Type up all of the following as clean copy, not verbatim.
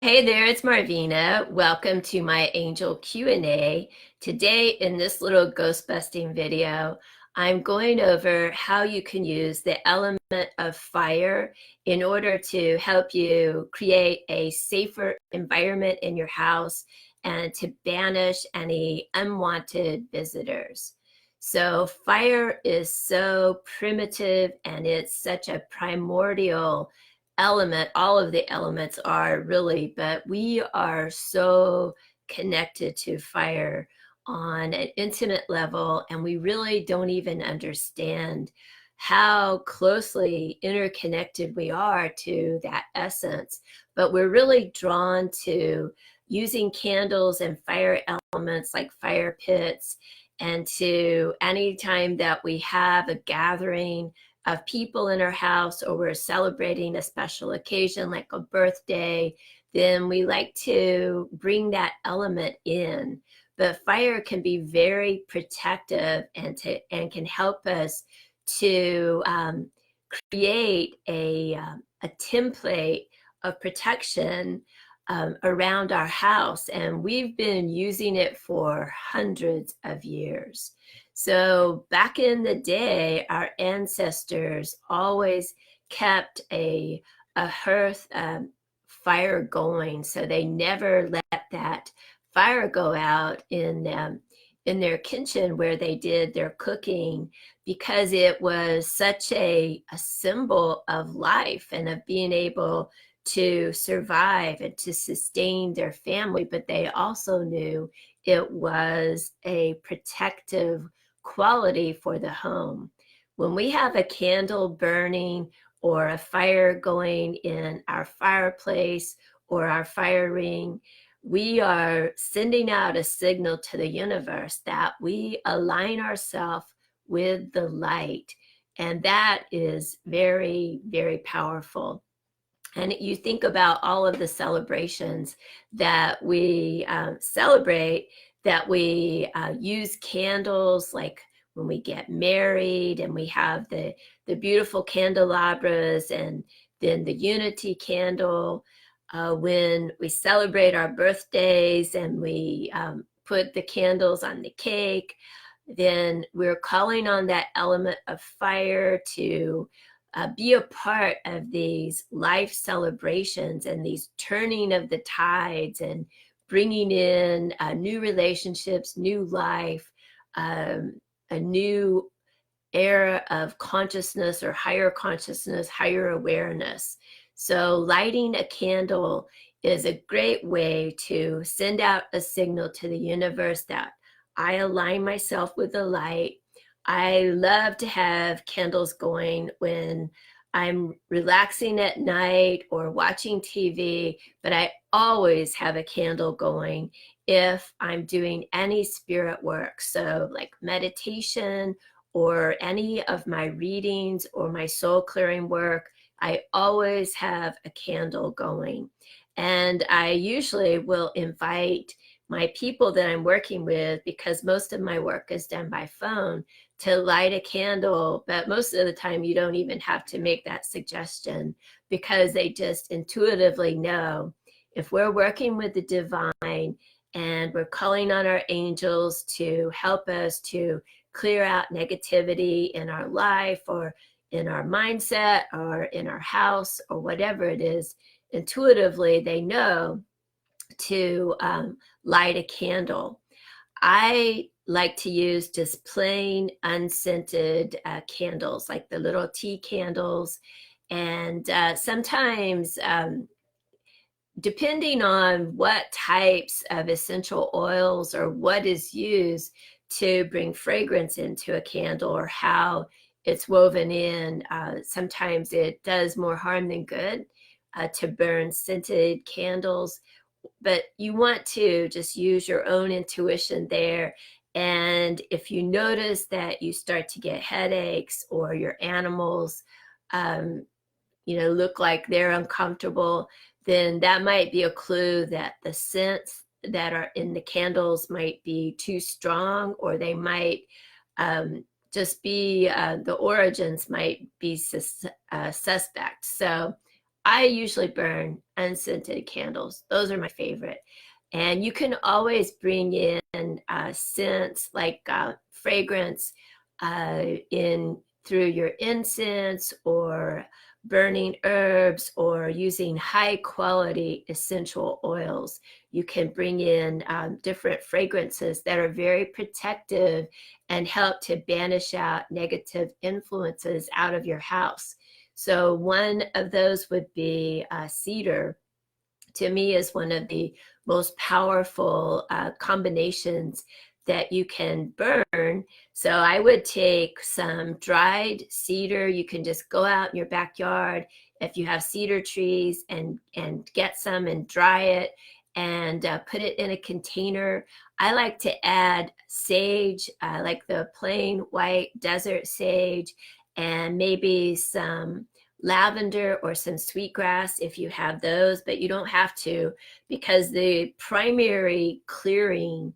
Hey there, it's Marvina. Welcome to my Angel Q&A. Today in this little ghost busting video, I'm going over how you can use the element of fire in order to help you create a safer environment in your house and to banish any unwanted visitors. So fire is so primitive and it's such a primordial element. All of the elements are really, but we are so connected to fire on an intimate level, and we really don't even understand how closely interconnected we are to that essence. But we're really drawn to using candles and fire elements like fire pits, and to anytime that we have a gathering of people in our house or we're celebrating a special occasion like a birthday, then we like to bring that element in. But fire can be very protective and can help us to create a template of protection around our house. And we've been using it for hundreds of years. So back in the day, our ancestors always kept a hearth fire going. So they never let that fire go out in their kitchen where they did their cooking, because it was such a symbol of life and of being able to survive and to sustain their family. But they also knew it was a protective quality for the home. When we have a candle burning or a fire going in our fireplace or our fire ring, we are sending out a signal to the universe that we align ourselves with the light. And that is very, very powerful. And you think about all of the celebrations that we celebrate, that we use candles, like when we get married and we have the beautiful candelabras, and then the unity candle when we celebrate our birthdays and we put the candles on the cake. Then we're calling on that element of fire to be a part of these life celebrations and these turning of the tides and bringing in new relationships, new life, a new era of consciousness or higher consciousness, higher awareness. So lighting a candle is a great way to send out a signal to the universe that I align myself with the light. I love to have candles going when I'm relaxing at night or watching TV, but I always have a candle going if I'm doing any spirit work. So like meditation or any of my readings or my soul clearing work, I always have a candle going. And I usually will invite my people that I'm working with, because most of my work is done by phone, to light a candle. But most of the time, you don't even have to make that suggestion, because they just intuitively know if we're working with the divine and we're calling on our angels to help us to clear out negativity in our life or in our mindset or in our house or whatever it is, intuitively they know to light a candle. I like to use just plain unscented candles, like the little tea candles. And sometimes, depending on what types of essential oils or what is used to bring fragrance into a candle or how it's woven in, sometimes it does more harm than good to burn scented candles. But you want to just use your own intuition there. And if you notice that you start to get headaches or your animals, um, look like they're uncomfortable, then that might be a clue that the scents that are in the candles might be too strong, or they might just be, the origins might be suspect. So I usually burn unscented candles. Those are my favorite. And you can always bring in scents like fragrance in through your incense or burning herbs or using high quality essential oils. You can bring in different fragrances that are very protective and help to banish out negative influences out of your house. So one of those would be cedar. To me, is one of the most powerful combinations that you can burn. So I would take some dried cedar. You can just go out in your backyard if you have cedar trees and get some and dry it and put it in a container. I like to add sage, like the plain white desert sage, and maybe some lavender or some sweetgrass if you have those, but you don't have to, because the primary clearing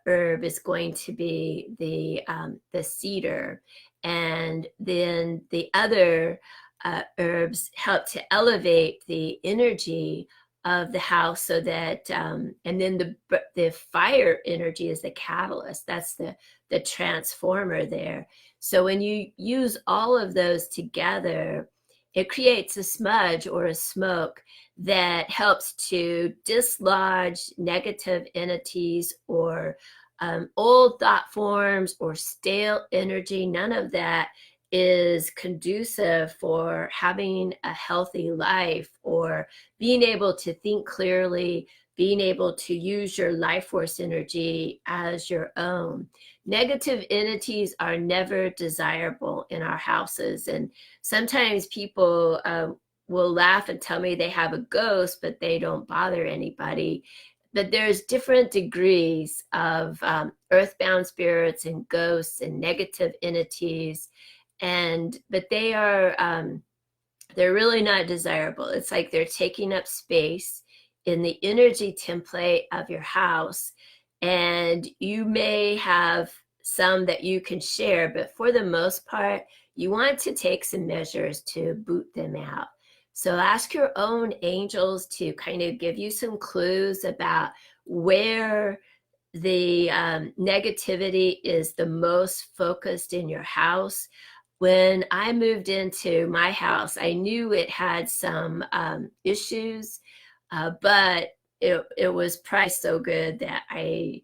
herb is going to be the cedar, and then the other herbs help to elevate the energy of the house, so that and then the fire energy is the catalyst. That's the transformer there. So when you use all of those together, it creates a smudge or a smoke that helps to dislodge negative entities or old thought forms or stale energy. None of that is conducive for having a healthy life or being able to think clearly, being able to use your life force energy as your own. Negative entities are never desirable in our houses. And sometimes people will laugh and tell me they have a ghost, but they don't bother anybody. But there's different degrees of earthbound spirits and ghosts and negative entities. But they're really not desirable. It's like they're taking up space in the energy template of your house. And you may have some that you can share, but for the most part, you want to take some measures to boot them out. So ask your own angels to kind of give you some clues about where the negativity is the most focused in your house. When I moved into my house, I knew it had some issues, but it was priced so good that I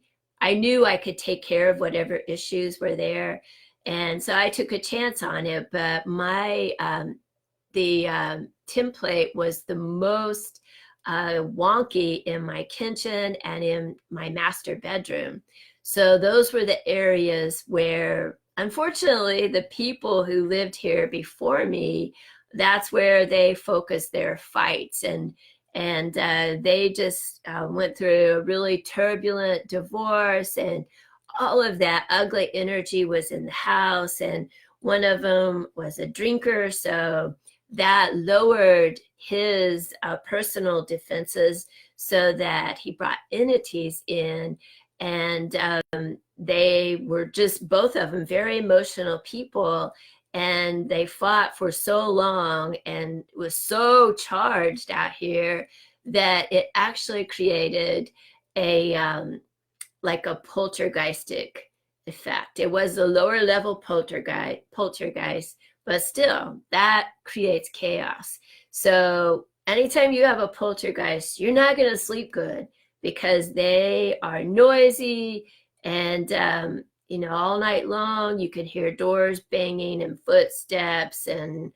knew I could take care of whatever issues were there. And so I took a chance on it, but the template was the most wonky in my kitchen and in my master bedroom. So those were the areas where, unfortunately, the people who lived here before me, that's where they focused their fights. And they just went through a really turbulent divorce, and all of that ugly energy was in the house. And one of them was a drinker, so that lowered his personal defenses, so that he brought entities in. And they were just, both of them, very emotional people. And they fought for so long and it was so charged out here that it actually created a like a poltergeistic effect. It was a lower level poltergeist, but still that creates chaos. So anytime you have a poltergeist, you're not going to sleep good, because they are noisy. And all night long you can hear doors banging and footsteps and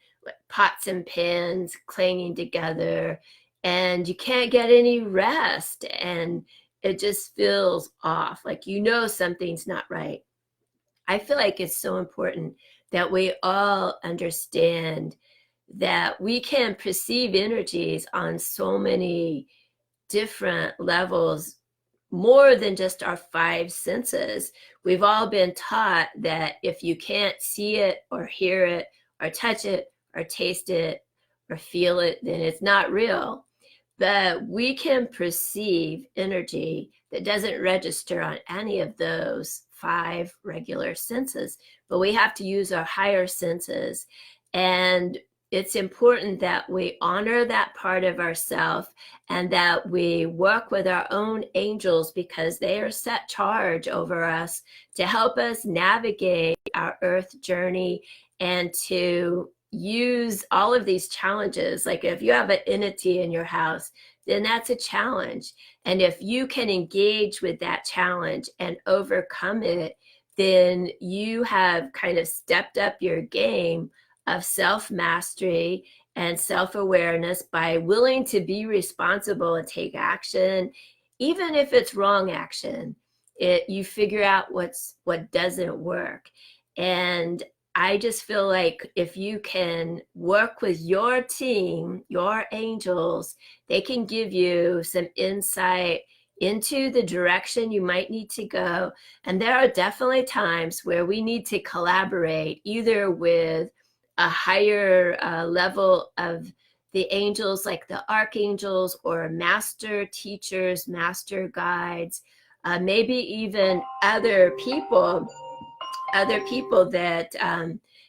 pots and pans clanging together, and you can't get any rest, and it just feels off, like something's not right. I feel like it's so important that we all understand that we can perceive energies on so many different levels, more than just our five senses. We've all been taught that if you can't see it or hear it or touch it or taste it or feel it, then it's not real. But we can perceive energy that doesn't register on any of those five regular senses, but we have to use our higher senses. And it's important that we honor that part of ourselves and that we work with our own angels, because they are set charge over us to help us navigate our earth journey and to use all of these challenges. Like if you have an entity in your house, then that's a challenge. And if you can engage with that challenge and overcome it, then you have kind of stepped up your game of self-mastery and self-awareness by willing to be responsible and take action, even if it's wrong action. You figure out what doesn't work. And I just feel like if you can work with your team, your angels, they can give you some insight into the direction you might need to go. And there are definitely times where we need to collaborate either with a higher level of the angels, like the archangels, or master teachers, master guides, maybe even other people that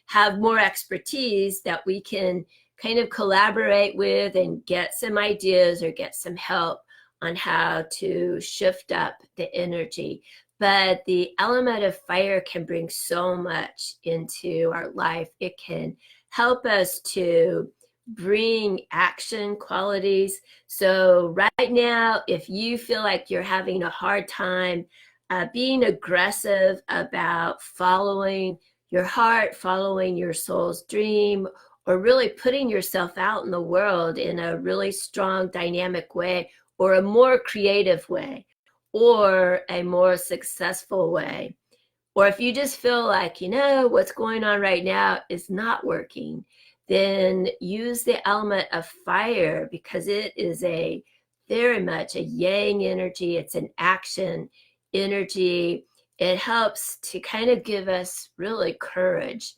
have more expertise that we can kind of collaborate with and get some ideas or get some help on how to shift up the energy. But the element of fire can bring so much into our life. It can help us to bring action qualities. So right now, if you feel like you're having a hard time being aggressive about following your heart, following your soul's dream, or really putting yourself out in the world in a really strong, dynamic way, or a more creative way, or a more successful way. Or if you just feel like, what's going on right now is not working, then use the element of fire, because it is very much a yang energy. It's an action energy. It helps to kind of give us really courage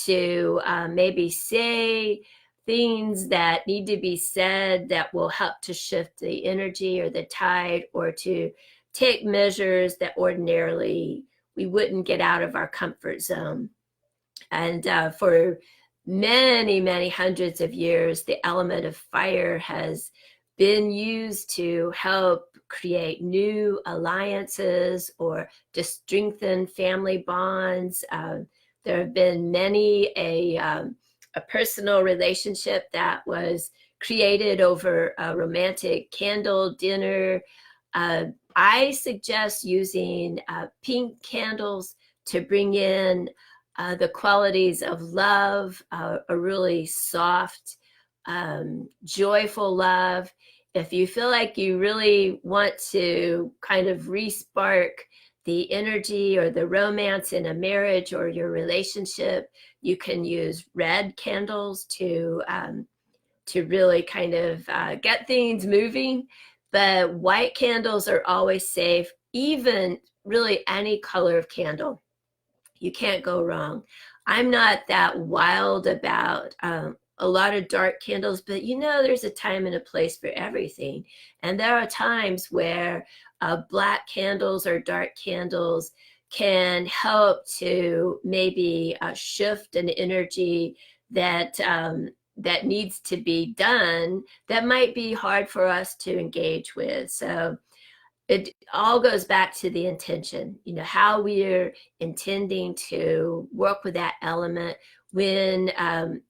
to maybe say things that need to be said that will help to shift the energy or the tide, or to take measures that ordinarily we wouldn't get out of our comfort zone. And for many, many hundreds of years, the element of fire has been used to help create new alliances or to strengthen family bonds. There have been many a personal relationship that was created over a romantic candle dinner. I suggest using pink candles to bring in the qualities of love, a really soft, joyful love. If you feel like you really want to kind of re-spark the energy or the romance in a marriage or your relationship, you can use red candles to really kind of get things moving. But white candles are always safe, even really any color of candle. You can't go wrong. I'm not that wild about a lot of dark candles, but there's a time and a place for everything. And there are times where black candles or dark candles can help to maybe shift an energy that that needs to be done, that might be hard for us to engage with. So it all goes back to the intention, how we're intending to work with that element. When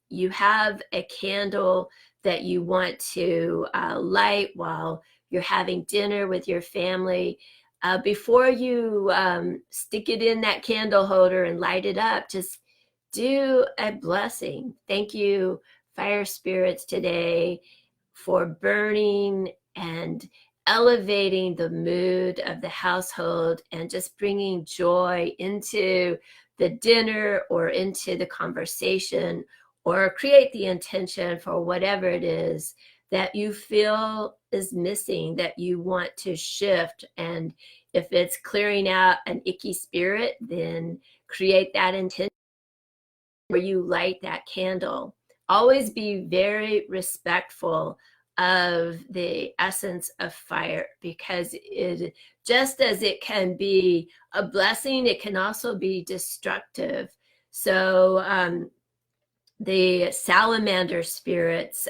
you have a candle that you want to light while you're having dinner with your family, before you stick it in that candle holder and light it up, just do a blessing. Thank you, fire spirits, today for burning and elevating the mood of the household and just bringing joy into the dinner or into the conversation, or create the intention for whatever it is that you feel is missing, that you want to shift. And if it's clearing out an icky spirit, then create that intention where you light that candle. Always be very respectful of the essence of fire, because it, just as it can be a blessing, it can also be destructive. So the salamander spirits,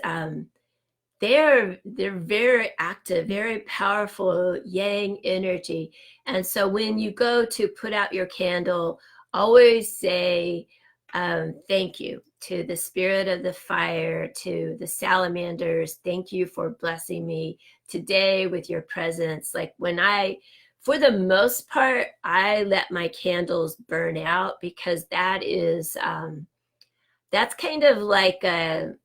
they're very active, very powerful yang energy. And so when you go to put out your candle, always say thank you to the spirit of the fire, to the salamanders. Thank you for blessing me today with your presence. Like for the most part, I let my candles burn out, because that is, that's kind of like a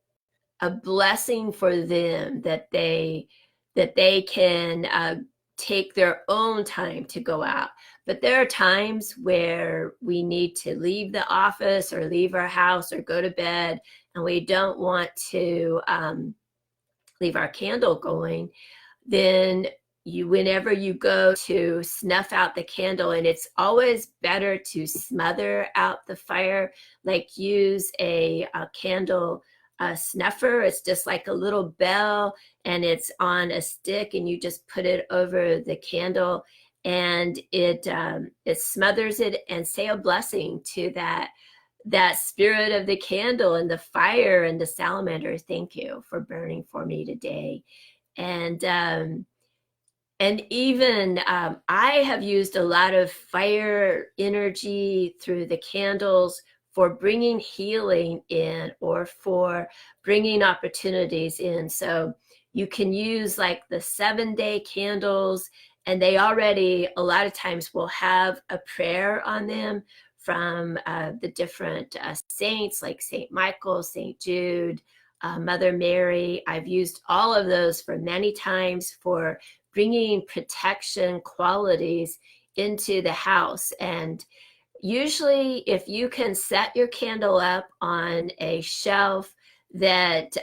blessing for them, that they can take their own time to go out. But there are times where we need to leave the office or leave our house or go to bed, and we don't want to leave our candle going. Then whenever you go to snuff out the candle, and it's always better to smother out the fire, like use a candle snuffer. It's just like a little bell, and it's on a stick, and you just put it over the candle, and it smothers it, and say a blessing to that spirit of the candle and the fire and the salamander. Thank you for burning for me today. And even I have used a lot of fire energy through the candles for bringing healing in, or for bringing opportunities in. So you can use like the 7-day candles, and they already a lot of times will have a prayer on them from the different saints, like Saint Michael, Saint Jude, Mother Mary. I've used all of those for many times for bringing protection qualities into the house. And usually if you can set your candle up on a shelf that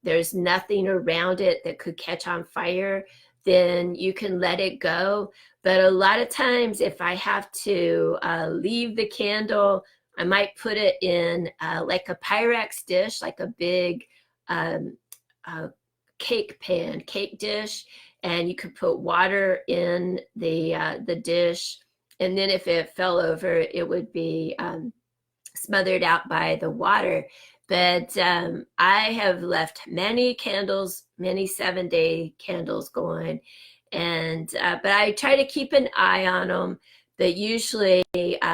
there's nothing around it that could catch on fire, then you can let it go. But a lot of times if I have to leave the candle, I might put it in like a Pyrex dish, like a big cake dish, and you could put water in the dish, and then if it fell over, it would be smothered out by the water. But I have left many candles, many 7-day candles going, and but I try to keep an eye on them. But usually, a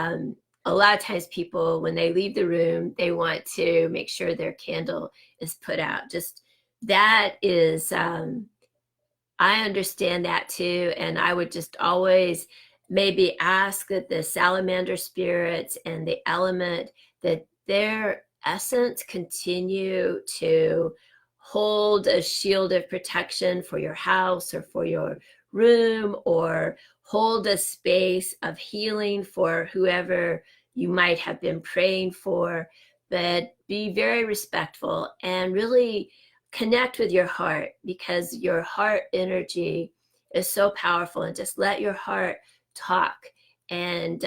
lot of times people, when they leave the room, they want to make sure their candle is put out. Just that is, I understand that too. And I would just always maybe ask that the salamander spirits and the element, that their essence continue to hold a shield of protection for your house or for your room, or hold a space of healing for whoever you might have been praying for. But be very respectful and really connect with your heart, because your heart energy is so powerful. And just let your heart talk and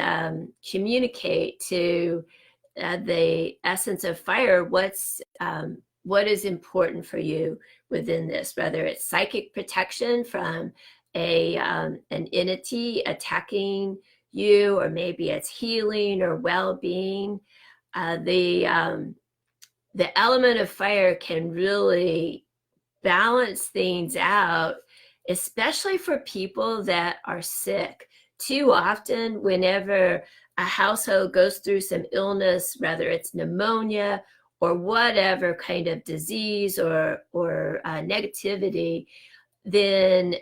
communicate to the essence of fire what is important for you within this, whether it's psychic protection from an entity attacking you, or maybe it's healing or well-being. The element of fire can really balance things out, especially for people that are sick. Too often, whenever a household goes through some illness, whether it's pneumonia or whatever kind of disease or negativity, then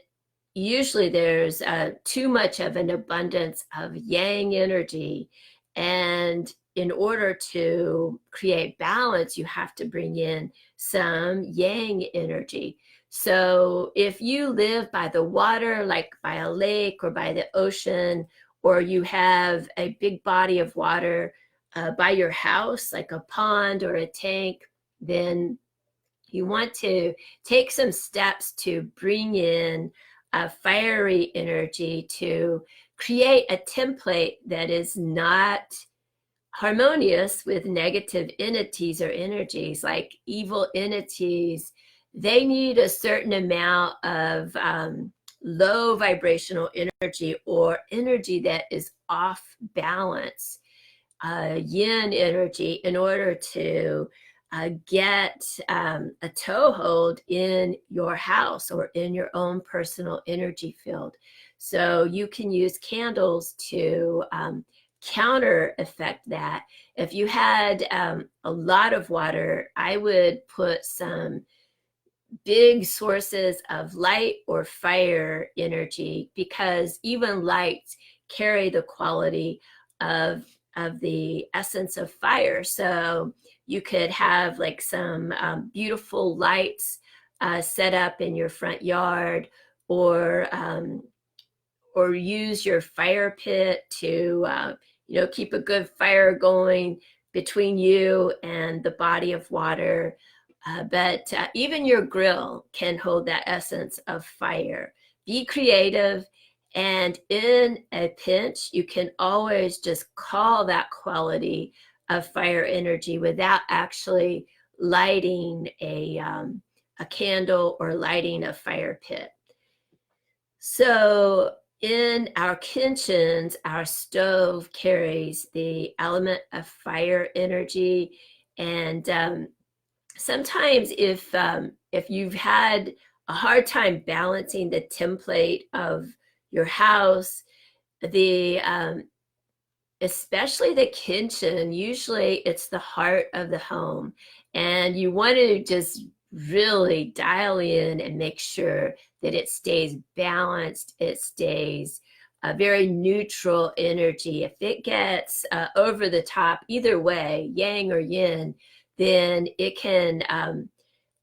usually there's too much of an abundance of yang energy. And in order to create balance, you have to bring in some yang energy. So if you live by the water, like by a lake or by the ocean, or you have a big body of water by your house, like a pond or a tank, then you want to take some steps to bring in a fiery energy to create a template that is not harmonious with negative entities or energies. Like evil entities, they need a certain amount of low vibrational energy, or energy that is off balance, yin energy in order to get a toehold in your house or in your own personal energy field. So you can use candles to counter effect that. If you had a lot of water, I would put some big sources of light or fire energy, because even lights carry the quality of the essence of fire. So you could have like some beautiful lights set up in your front yard, or use your fire pit to keep a good fire going between you and the body of water. But even your grill can hold that essence of fire. Be creative, and in a pinch, you can always just call that quality of fire energy without actually lighting a candle or lighting a fire pit. So in our kitchens, our stove carries the element of fire energy, and sometimes if you've had a hard time balancing the template of your house, the especially the kitchen, usually it's the heart of the home, and you want to just really dial in and make sure that it stays balanced, it stays a very neutral energy. If it gets over the top, either way, yang or yin, then it can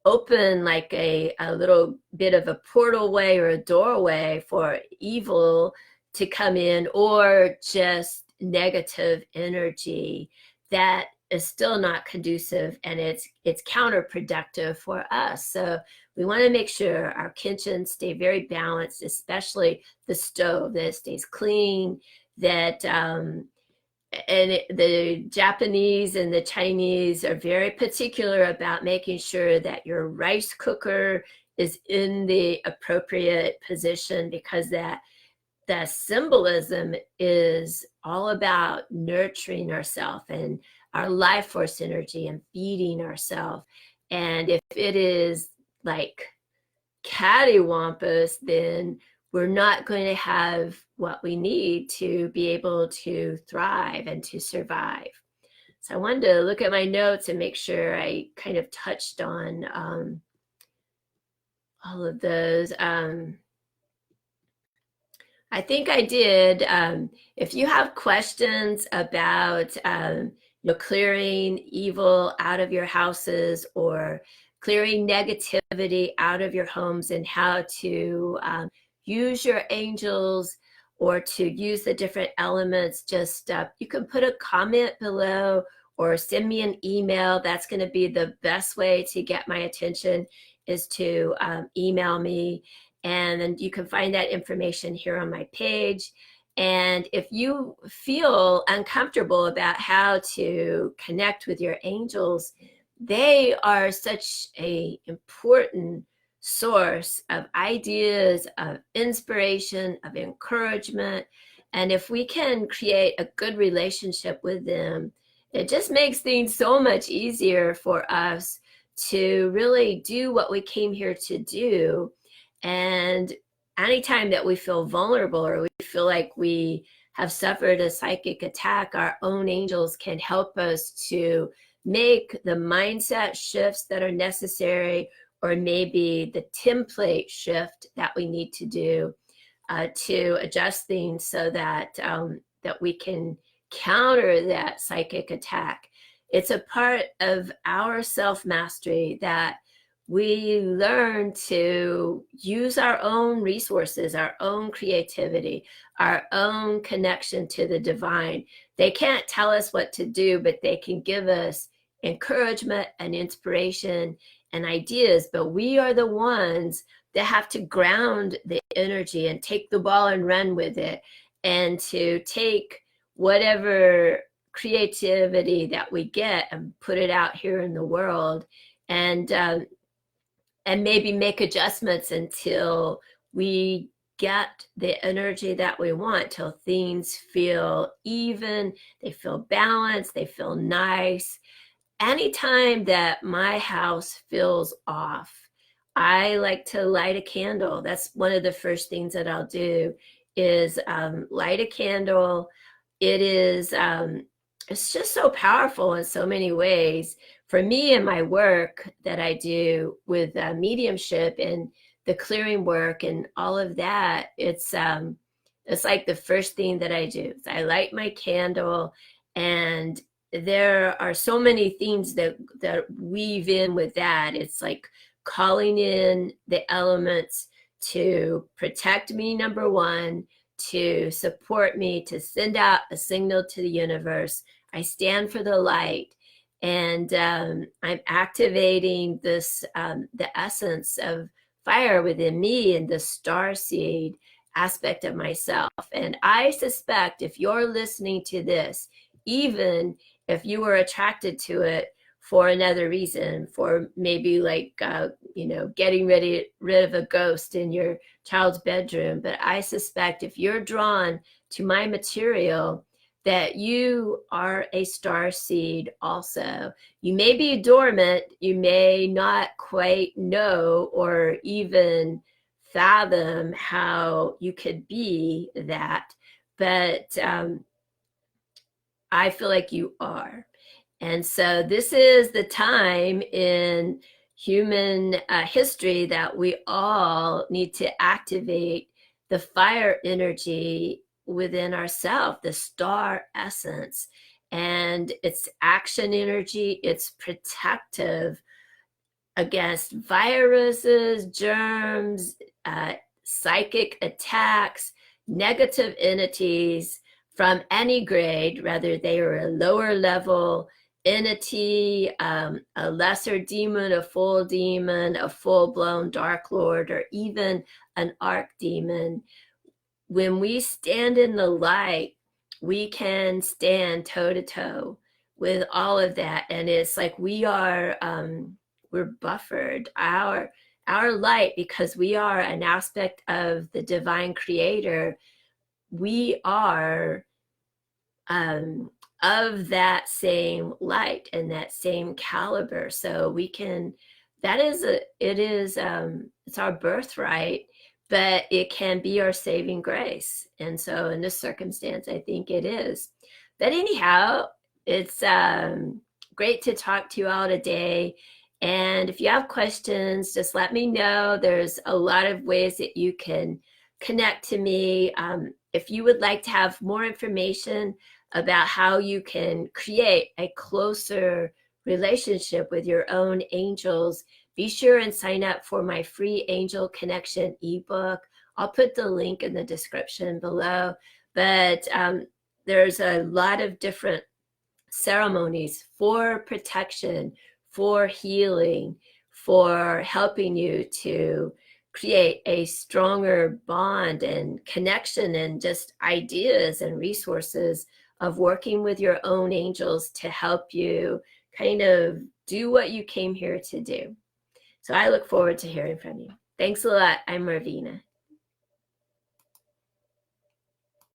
open like a little bit of a portal way or a doorway for evil to come in, or just negative energy that is still not conducive, and it's counterproductive for us. So we want to make sure our kitchens stay very balanced, especially the stove, that it stays clean, that the Japanese and the Chinese are very particular about making sure that your rice cooker is in the appropriate position, because that the symbolism is all about nurturing ourselves and our life force energy and feeding ourselves. And if it is like cattywampus, then we're not going to have what we need to be able to thrive and to survive. So I wanted to look at my notes and make sure I kind of touched on all of those. I think I did. If you have questions about clearing evil out of your houses, or clearing negativity out of your homes, and how to use your angels or to use the different elements, just you can put a comment below or send me an email. That's going to be the best way to get my attention, is to email me. And then you can find that information here on my page. And if you feel uncomfortable about how to connect with your angels, they are such an important source of ideas, of inspiration, of encouragement. And if we can create a good relationship with them, it just makes things so much easier for us to really do what we came here to do. And anytime that we feel vulnerable, or we feel like we have suffered a psychic attack, our own angels can help us to make the mindset shifts that are necessary, or maybe the template shift that we need to do to adjust things, so that that we can counter that psychic attack. It's a part of our self-mastery that we learn to use our own resources, our own creativity, our own connection to the divine. They can't tell us what to do, but they can give us encouragement and inspiration and ideas. But we are the ones that have to ground the energy and take the ball and run with it, and to take whatever creativity that we get and put it out here in the world, and maybe make adjustments until we get the energy that we want, till things feel even, they feel balanced, they feel nice. Anytime that my house feels off, I like to light a candle. That's one of the first things that I'll do is light a candle. It is, it's just so powerful in so many ways. For me and my work that I do with mediumship and the clearing work and all of that, it's like the first thing that I do. I light my candle, and there are so many things that weave in with that. It's like calling in the elements to protect me, number one, to support me, to send out a signal to the universe. I stand for the light, and I'm activating this, the essence of fire within me and the star seed aspect of myself. And I suspect if you're listening to this, even if you were attracted to it for another reason, for maybe like, getting rid of a ghost in your child's bedroom. But I suspect if you're drawn to my material, that you are a star seed also. You may be dormant, you may not quite know or even fathom how you could be that, but I feel like you are. And so this is the time in human history that we all need to activate the fire energy within ourselves, the star essence. And it's action energy, it's protective against viruses, germs, psychic attacks, negative entities from any grade, whether they are a lower level entity, a lesser demon, a full-blown dark lord, or even an archdemon. When we stand in the light, we can stand toe-to-toe with all of that. And it's like we are, we're buffered. Our light, because we are an aspect of the divine creator, we are of that same light and that same caliber. So we can, it's our birthright, but it can be our saving grace. And so in this circumstance, I think it is. But anyhow, it's great to talk to you all today. And if you have questions, just let me know. There's a lot of ways that you can connect to me. If you would like to have more information about how you can create a closer relationship with your own angels, be sure and sign up for my free Angel Connection ebook. I'll put the link in the description below. But there's a lot of different ceremonies for protection, for healing, for helping you to create a stronger bond and connection, and just ideas and resources of working with your own angels to help you kind of do what you came here to do. So I look forward to hearing from you. Thanks a lot. I'm Marvina.